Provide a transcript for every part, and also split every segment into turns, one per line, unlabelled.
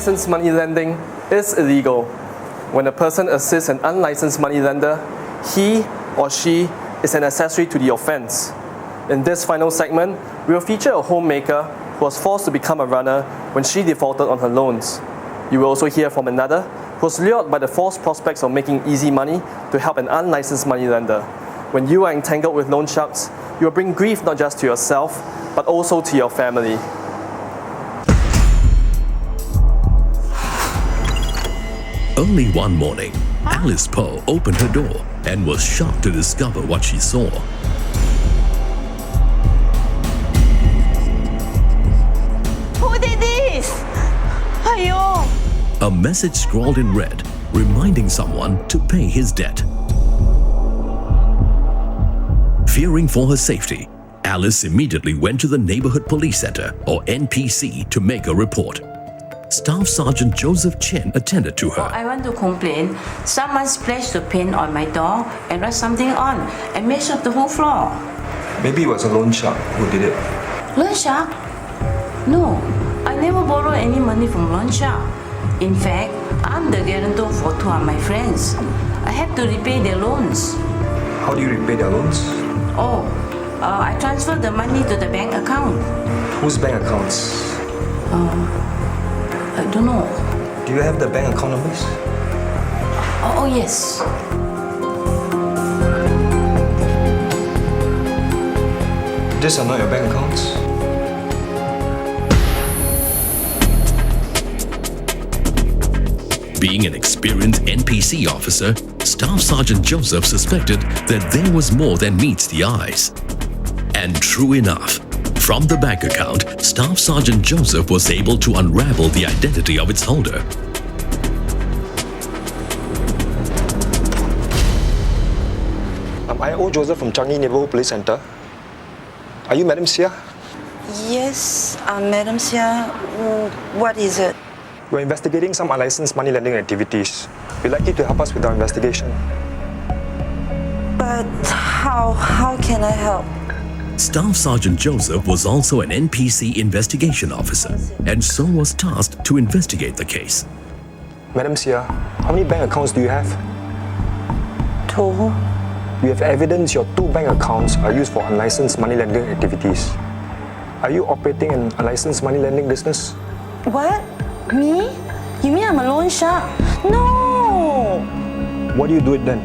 unlicensed money lending is illegal. When a person assists an unlicensed money lender, he or she is an accessory to the offense. In this final segment, we will feature a homemaker who was forced to become a runner when she defaulted on her loans. You will also hear from another who was lured by the false prospects of making easy money to help an unlicensed money lender. When you are entangled with loan sharks, you will bring grief not just to yourself, but also to your family.
Early one morning, Alice Poe opened her door and was shocked to discover what she saw.
Who did this? Ayo!
A message scrawled in red, reminding someone to pay his debt. Fearing for her safety, Alice immediately went to the Neighborhood Police Center, or NPC, to make a report. Staff Sergeant Joseph Chen attended to her.
I want to complain. Someone splashed the paint on my door and wrote something on and messed up the whole floor.
Maybe it was a loan shark who did it.
Loan shark? No, I never borrowed any money from loan shark. In fact, I'm the guarantor for two of my friends. I have to repay their loans.
How do you repay their loans?
I transferred the money to the bank account.
Whose bank accounts?
I don't know.
Do you have the bank account numbers?
Oh yes.
These are not your bank accounts.
Being an experienced NPC officer, Staff Sergeant Joseph suspected that there was more than meets the eyes. And true enough, from the bank account, Staff Sergeant Joseph was able to unravel the identity of its holder.
I'm I.O. Joseph from Changi Neighborhood Police Center. Are you Madam Sia?
Yes, Madam Sia. What is it?
We're investigating some unlicensed money lending activities. We'd like you to help us with our investigation.
But how can I help?
Staff Sergeant Joseph was also an NPC investigation officer and so was tasked to investigate the case.
Madam Sia, how many bank accounts do you have?
2.
We have evidence your 2 bank accounts are used for unlicensed money lending activities. Are you operating an unlicensed money lending business?
What? Me? You mean I'm a loan shark? No!
What do you do with then?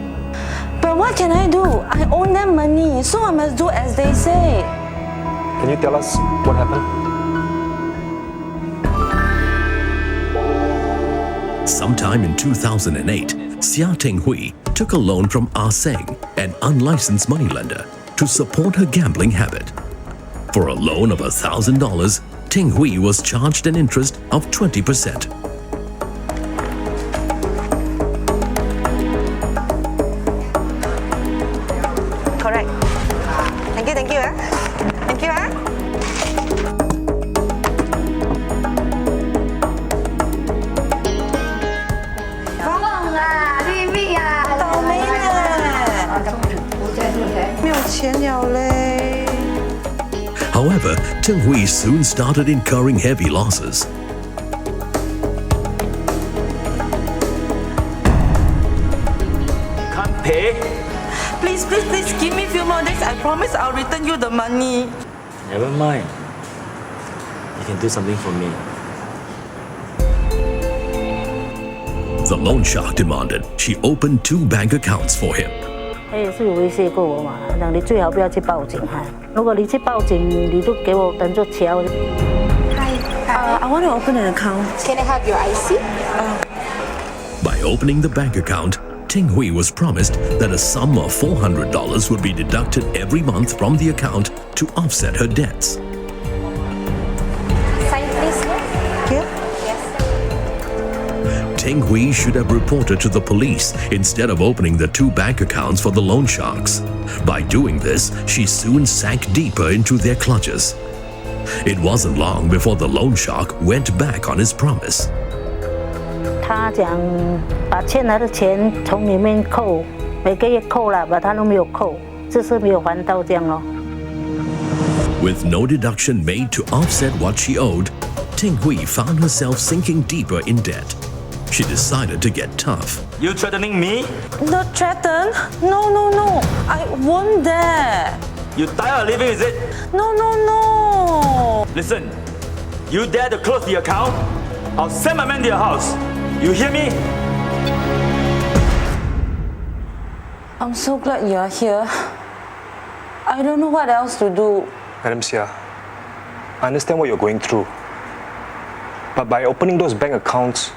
But what can I do? I owe them money, so I must do as they say.
Can you tell us what happened?
Sometime in 2008, Xia Tenghui took a loan from Ah Seng, an unlicensed moneylender, to support her gambling habit. For a loan of $1,000, Tenghui was charged an interest of 20%.
Correct. Thank you. Thank you.
However, Tenghui soon started incurring heavy losses.
Can't pay?
Please, give me a few more days. I promise I'll return you the money.
Never mind. You can do something for me.
The loan shark demanded she open 2 bank accounts for him.
他也是有威胁过我嘛，让你最好不要去报警哈。如果你去报警，你就给我当做桥。
I want to open an account.
Can I have your IC?
By opening the bank account, Tenghui was promised that a sum of $400 would be deducted every month from the account to offset her debts.
Sign, please.
Here?
Yes.
Tenghui should have reported to the police instead of opening the 2 bank accounts for the loan sharks. By doing this, she soon sank deeper into their clutches. It wasn't long before the loan shark went back on his promise.
他讲把欠来的钱从里面扣，每个月扣了，把他都没有扣，就是没有还到这样咯。
With no deduction made to offset what she owed, Ting Hui found herself sinking deeper in debt. She decided to get tough.
You threatening me?
Not threaten. No, no, no. I won't dare.
You tired of living, is it?
No, no, no.
Listen, you dare to close the account? I'll send my man to your house. You hear me?
I'm so glad you're here. I don't know what else to do.
Madam Sia, I understand what you're going through. But by opening those bank accounts,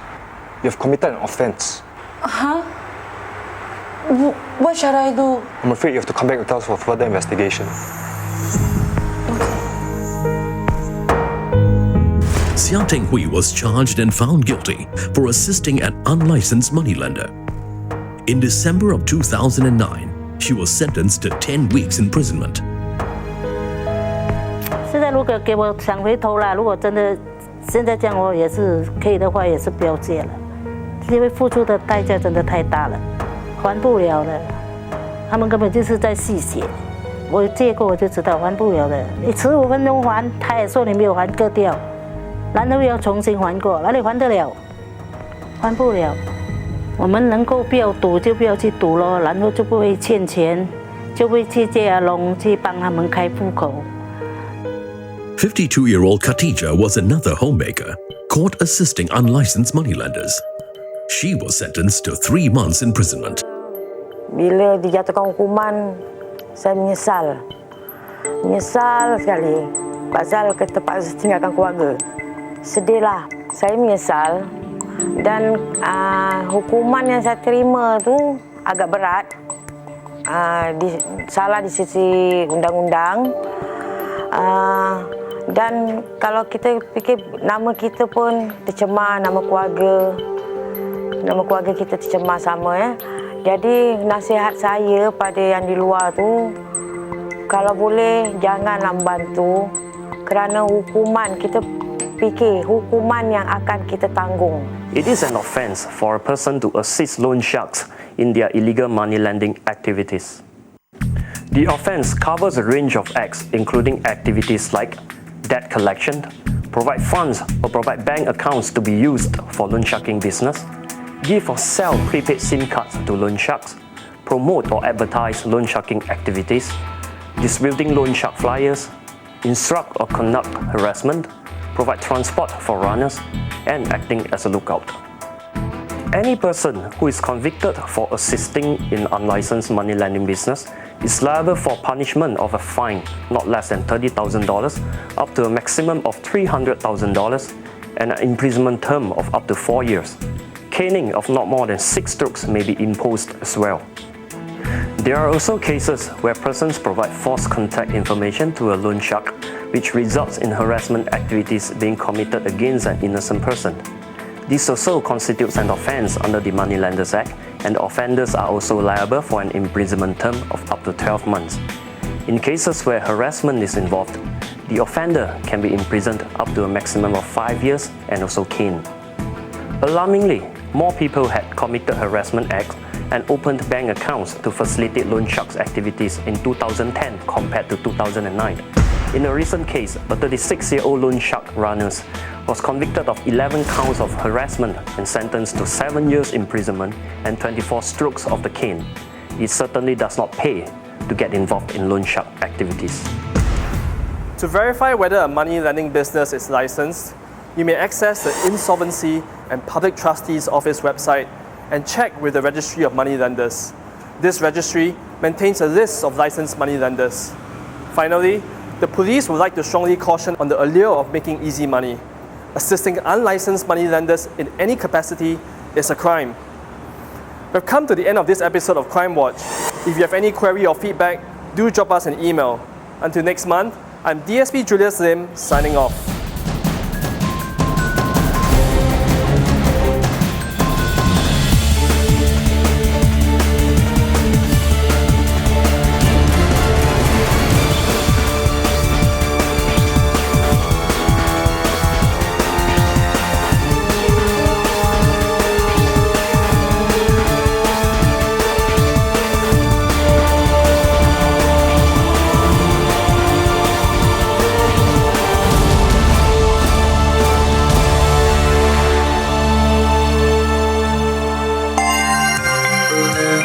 you've committed an offense.
Huh? What should I do?
I'm afraid you have to come back with us for further investigation.
Xia Tinghui was charged and found guilty for assisting an unlicensed moneylender. In December of 2009, she was sentenced to 10 weeks imprisonment.
现在如果给我想回头啦，如果真的现在这样我也是可以的话，也是不要借了，因为付出的代价真的太大了，还不了了。他们根本就是在戏写。我借过我就知道还不了的，你迟5分钟还，他也说你没有还割掉，然后又要重新还过，哪里还得了？还不了。我们能够不要赌就不要去赌咯，然后就不会欠钱，就会去借阿龙去帮他们开户口。
52-year-old Khatija was another homemaker, caught assisting unlicensed moneylenders. She was sentenced to 3 months imprisonment.
Bila dijatuhkan hukuman, saya menyesal. Menyesal sekali. Pasal terpaksa tinggalkan keluarga. Sedihlah, saya menyesal. Dan hukuman yang saya terima tu agak berat. Salah di sisi undang-undang. Dan kalau kita fikir nama kita pun tercemar, nama keluarga kita tercemar sama ya. Jadi nasihat saya pada yang di luar tu, kalau boleh janganlah membantu kerana hukuman kita fikir hukuman yang akan kita tanggung.
It is an offence for a person to assist loan sharks in their illegal money lending activities. The offence covers a range of acts including activities like debt collection, provide funds or provide bank accounts to be used for loan sharking business, give or sell prepaid SIM cards to loan sharks, promote or advertise loan sharking activities, distributing loan shark flyers, instruct or conduct harassment, provide transport for runners, and acting as a lookout. Any person who is convicted for assisting in unlicensed money lending business is liable for punishment of a fine not less than $30,000 up to a maximum of $300,000 and an imprisonment term of up to 4 years. Caning of not more than 6 strokes may be imposed as well. There are also cases where persons provide false contact information to a loan shark, which results in harassment activities being committed against an innocent person. This also constitutes an offence under the Moneylenders Act, and the offenders are also liable for an imprisonment term of up to 12 months. In cases where harassment is involved, the offender can be imprisoned up to a maximum of 5 years and also caned. Alarmingly, more people had committed harassment acts and opened bank accounts to facilitate loan sharks' activities in 2010 compared to 2009. In a recent case, a 36-year-old loan shark runner was convicted of 11 counts of harassment and sentenced to 7 years imprisonment and 24 strokes of the cane. It certainly does not pay to get involved in loan shark activities.
To verify whether a money lending business is licensed, you may access the Insolvency and Public Trustees Office website and check with the Registry of Money Lenders. This registry maintains a list of licensed money lenders. Finally, the police would like to strongly caution on the allure of making easy money. Assisting unlicensed money lenders in any capacity is a crime. We've come to the end of this episode of Crimewatch. If you have any query or feedback, do drop us an email. Until next month, I'm DSP Julius Lim signing off.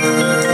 Crimewatch.